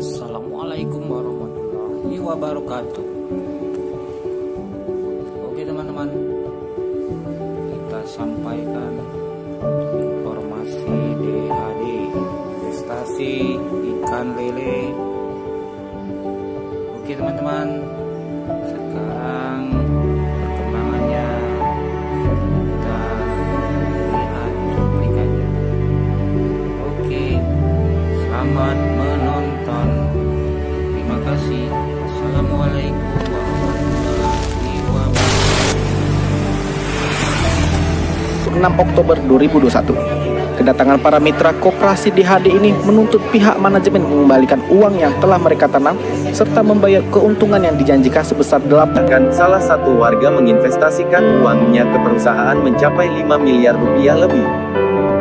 Assalamualaikum warahmatullahi wabarakatuh. Oke teman-teman, kita sampaikan informasi DHD, investasi ikan lele. Oke teman-teman, sekarang perkembangannya kita lihat cuplikannya. Oke, selamat menonton. Terima kasih. Assalamualaikum warahmatullahi wabarakatuh. 6 Oktober 2021, kedatangan para mitra koperasi DHD ini menuntut pihak manajemen mengembalikan uang yang telah mereka tanam serta membayar keuntungan yang dijanjikan sebesar 8. Salah satu warga menginvestasikan uangnya ke perusahaan mencapai 5 miliar rupiah lebih.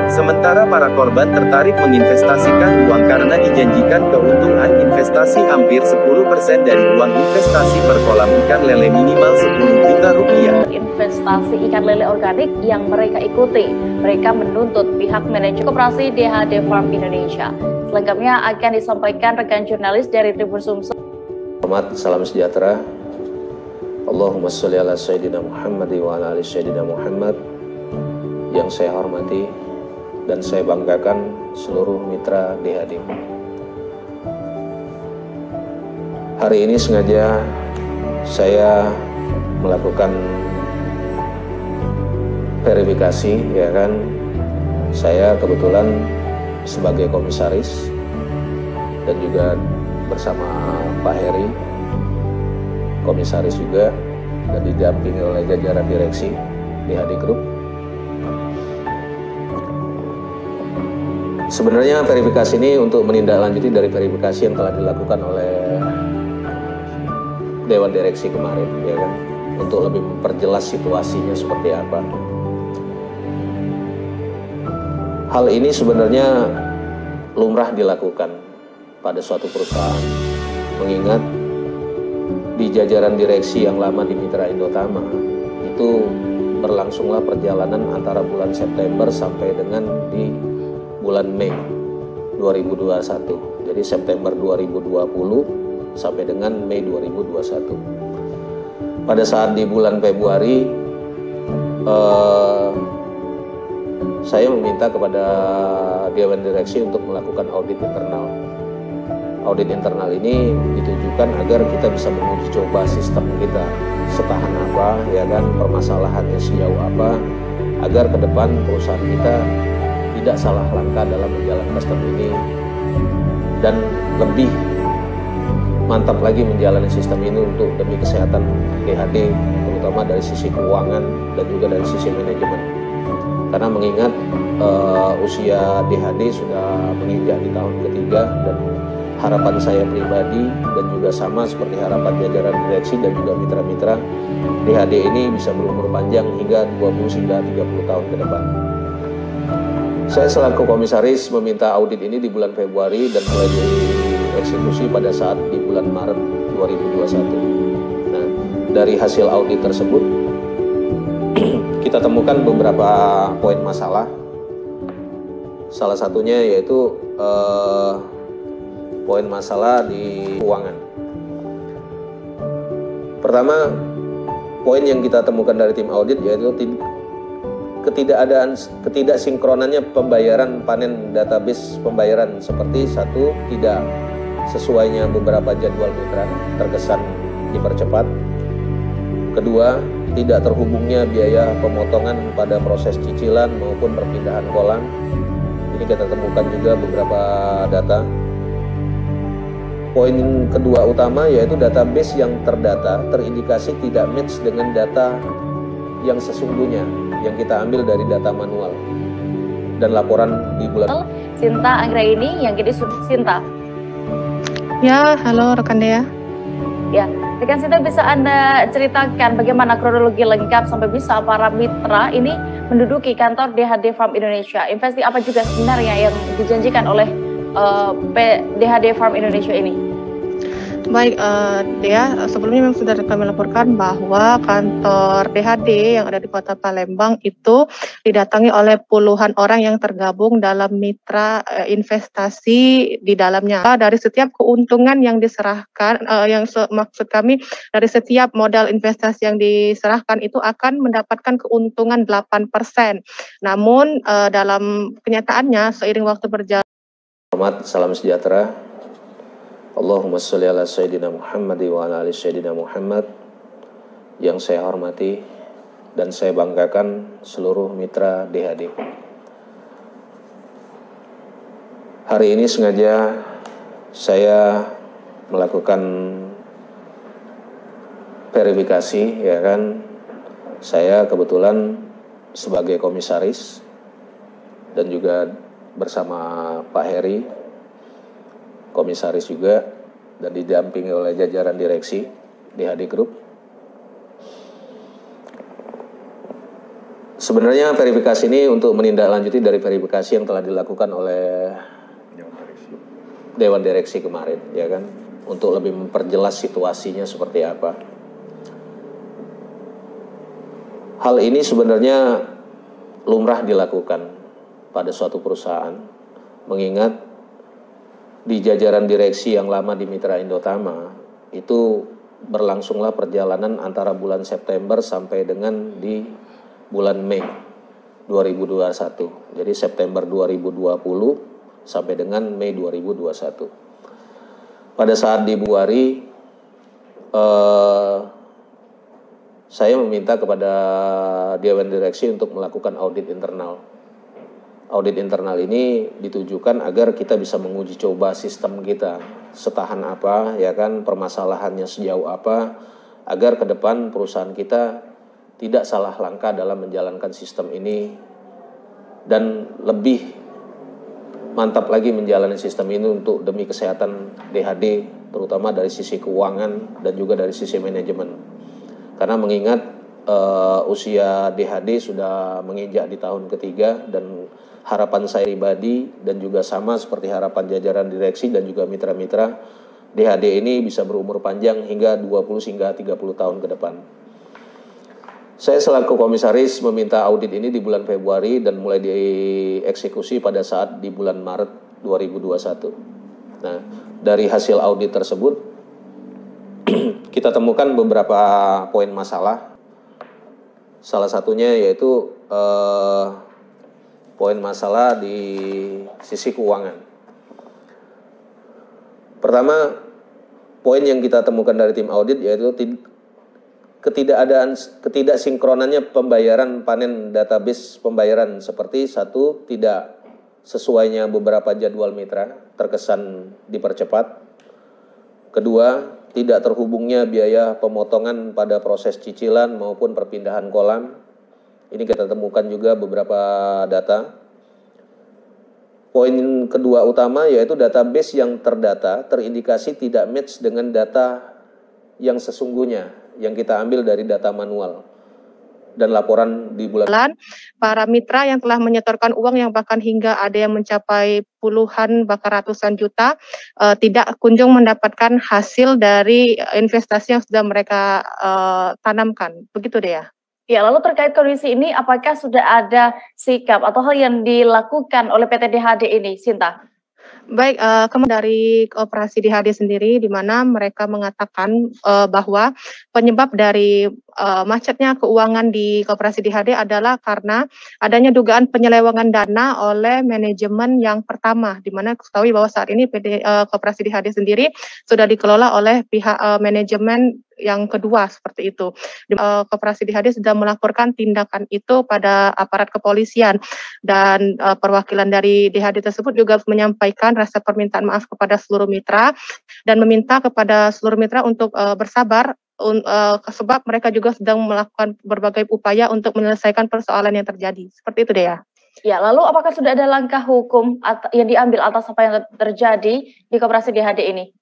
Sementara para korban tertarik menginvestasikan uang karena dijanjikan keuntungan investasi hampir 10% dari uang investasi per kolam ikan lele minimal 10 juta rupiah. Investasi ikan lele organik yang mereka ikuti. Mereka menuntut pihak manajemen koperasi DHD Farm Indonesia. Selengkapnya akan disampaikan rekan jurnalis dari Tribun Sumsel. Selamat, salam sejahtera. Allahumma sholli ala Sayyidina Muhammad wa ala ali Sayyidina Muhammad. Yang saya hormati dan saya banggakan seluruh mitra DHD. Hari ini sengaja saya melakukan verifikasi, ya kan. Saya kebetulan sebagai komisaris dan juga bersama Pak Heri, komisaris juga, dan didampingi oleh jajaran direksi DHD Group. Sebenarnya verifikasi ini untuk menindaklanjuti dari verifikasi yang telah dilakukan oleh Dewan Direksi kemarin, ya kan, untuk lebih memperjelas situasinya seperti apa. Hal ini sebenarnya lumrah dilakukan pada suatu perusahaan, mengingat di jajaran direksi yang lama di Mitra Indotama itu berlangsunglah perjalanan antara bulan September sampai dengan di bulan Mei 2021. Jadi September 2020 sampai dengan Mei 2021. Pada saat di bulan Februari saya meminta kepada Dewan Direksi untuk melakukan audit internal. Audit internal ini ditujukan agar kita bisa menguji coba sistem kita setahan apa, ya kan, permasalahannya sejauh apa, agar ke depan perusahaan kita tidak salah langkah dalam menjalankan sistem ini dan lebih mantap lagi menjalani sistem ini untuk demi kesehatan DHD, terutama dari sisi keuangan dan juga dari sisi manajemen. Karena mengingat usia DHD sudah menginjak di tahun ketiga, dan harapan saya pribadi dan juga sama seperti harapan jajaran direksi dan juga mitra-mitra, DHD ini bisa berumur panjang hingga 20 hingga 30 tahun ke depan. Saya selaku komisaris meminta audit ini di bulan Februari dan mulai dieksekusi pada saat di bulan Maret 2021. Nah, dari hasil audit tersebut kita temukan beberapa poin masalah. Salah satunya yaitu poin masalah di keuangan. Pertama, poin yang kita temukan dari tim audit yaitu ketidaksinkronannya pembayaran panen database pembayaran, seperti satu, tidak sesuainya beberapa jadwal mitra, terkesan dipercepat. Kedua, tidak terhubungnya biaya pemotongan pada proses cicilan maupun perpindahan kolam. Ini kita temukan juga beberapa data. Poin kedua utama yaitu database yang terdata terindikasi tidak match dengan data yang sesungguhnya yang kita ambil dari data manual dan laporan di bulan. Sinta Anggraini yang kini Sinta. Ya, halo rekan Dea. Ya, rekan Sinta, bisa Anda ceritakan bagaimana kronologi lengkap sampai bisa para mitra ini menduduki kantor DHD Farm Indonesia? Investasi apa juga sebenarnya yang dijanjikan oleh DHD Farm Indonesia ini? Baik, Dea, sebelumnya memang sudah kami laporkan bahwa kantor DHD yang ada di Kota Palembang itu didatangi oleh puluhan orang yang tergabung dalam mitra investasi di dalamnya. Dari setiap keuntungan yang diserahkan, maksud kami dari setiap modal investasi yang diserahkan itu akan mendapatkan keuntungan 8%. Namun dalam kenyataannya seiring waktu berjalan. Hormat, salam sejahtera. Allahumma sholli ala Sayyidina Muhammad wa ala ali Sayyidina Muhammad. Yang saya hormati dan saya banggakan seluruh mitra DHD. Hari ini sengaja saya melakukan verifikasi, ya kan. Saya kebetulan sebagai komisaris dan juga bersama Pak Heri, komisaris juga, dan didampingi oleh jajaran direksi DHD Group. Sebenarnya verifikasi ini untuk menindaklanjuti dari verifikasi yang telah dilakukan oleh Dewan Direksi kemarin, ya kan, untuk lebih memperjelas situasinya seperti apa. Hal ini sebenarnya lumrah dilakukan pada suatu perusahaan, mengingat di jajaran direksi yang lama di Mitra Indotama itu berlangsunglah perjalanan antara bulan September sampai dengan di bulan Mei 2021. Jadi September 2020 sampai dengan Mei 2021. Pada saat di Februari saya meminta kepada Dewan Direksi untuk melakukan audit internal. Audit internal ini ditujukan agar kita bisa menguji coba sistem kita setahan apa, ya kan, permasalahannya sejauh apa, agar ke depan perusahaan kita tidak salah langkah dalam menjalankan sistem ini dan lebih mantap lagi menjalani sistem ini untuk demi kesehatan DHD, terutama dari sisi keuangan dan juga dari sisi manajemen. Karena mengingat usia DHD sudah menginjak di tahun ketiga, dan harapan saya pribadi dan juga sama seperti harapan jajaran direksi dan juga mitra-mitra, DHD ini bisa berumur panjang hingga 20 hingga 30 tahun ke depan. Saya selaku komisaris meminta audit ini di bulan Februari dan mulai dieksekusi pada saat di bulan Maret 2021. Nah, dari hasil audit tersebut kita temukan beberapa poin masalah. Salah satunya yaitu poin masalah di sisi keuangan. Pertama, poin yang kita temukan dari tim audit yaitu ketidaksinkronannya pembayaran panen database pembayaran, seperti satu, tidak sesuainya beberapa jadwal mitra, terkesan dipercepat. Kedua, tidak terhubungnya biaya pemotongan pada proses cicilan maupun perpindahan kolam. Ini kita temukan juga beberapa data. Poin kedua utama yaitu database yang terdata terindikasi tidak match dengan data yang sesungguhnya yang kita ambil dari data manual dan laporan di bulan. Para mitra yang telah menyetorkan uang yang bahkan hingga ada yang mencapai puluhan bahkan ratusan juta tidak kunjung mendapatkan hasil dari investasi yang sudah mereka tanamkan. Begitu deh ya. Ya, lalu terkait kondisi ini, apakah sudah ada sikap atau hal yang dilakukan oleh PT DHD ini, Sinta? Baik, dari operasi DHD sendiri, di mana mereka mengatakan bahwa penyebab dari macetnya keuangan di Koperasi DHD adalah karena adanya dugaan penyelewengan dana oleh manajemen yang pertama, di mana ketahui bahwa saat ini Koperasi DHD sendiri sudah dikelola oleh pihak manajemen yang kedua, seperti itu. Koperasi DHD sudah melaporkan tindakan itu pada aparat kepolisian, dan perwakilan dari DHD tersebut juga menyampaikan rasa permintaan maaf kepada seluruh mitra dan meminta kepada seluruh mitra untuk bersabar, sebab mereka juga sedang melakukan berbagai upaya untuk menyelesaikan persoalan yang terjadi. Seperti itu deh ya. Ya, lalu apakah sudah ada langkah hukum yang diambil atas apa yang terjadi di Koperasi DHD ini?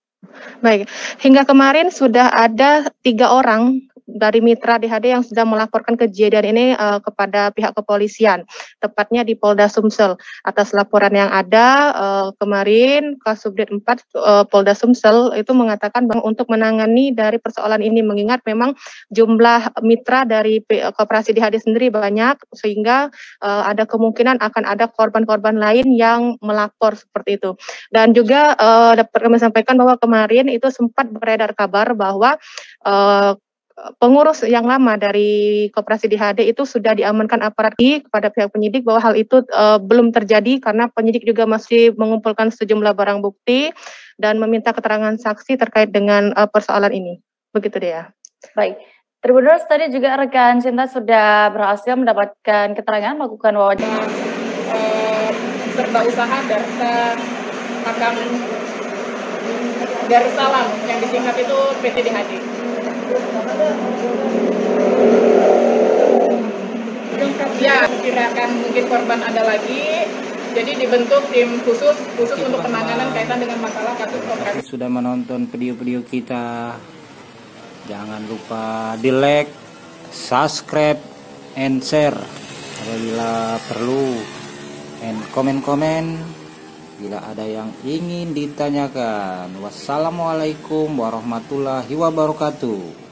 Baik, hingga kemarin sudah ada 3 orang dari mitra DHD yang sudah melaporkan kejadian ini kepada pihak kepolisian, tepatnya di Polda Sumsel. Atas laporan yang ada kemarin Kasubdit 4 Polda Sumsel itu mengatakan bahwa untuk menangani dari persoalan ini, mengingat memang jumlah mitra dari Koperasi DHD sendiri banyak, sehingga ada kemungkinan akan ada korban-korban lain yang melapor seperti itu. Dan juga dapat kami sampaikan bahwa kemarin itu sempat beredar kabar bahwa pengurus yang lama dari Koperasi DHD itu sudah diamankan aparat kepada pihak penyidik, bahwa hal itu belum terjadi karena penyidik juga masih mengumpulkan sejumlah barang bukti dan meminta keterangan saksi terkait dengan persoalan ini. Begitu deh ya. Baik. Tribuners, tadi juga rekan Cinta sudah berhasil mendapatkan keterangan melakukan wawancara serba usaha Darussalam yang disingkat itu PT DHD. Ya, kirakan mungkin korban ada lagi, jadi dibentuk tim khusus untuk penanganan kaitan dengan masalah kasus koperasi. Sudah menonton video-video kita, jangan lupa di like, subscribe, and share apabila perlu, and komen-komen bila ada yang ingin ditanyakan. Wassalamualaikum warahmatullahi wabarakatuh.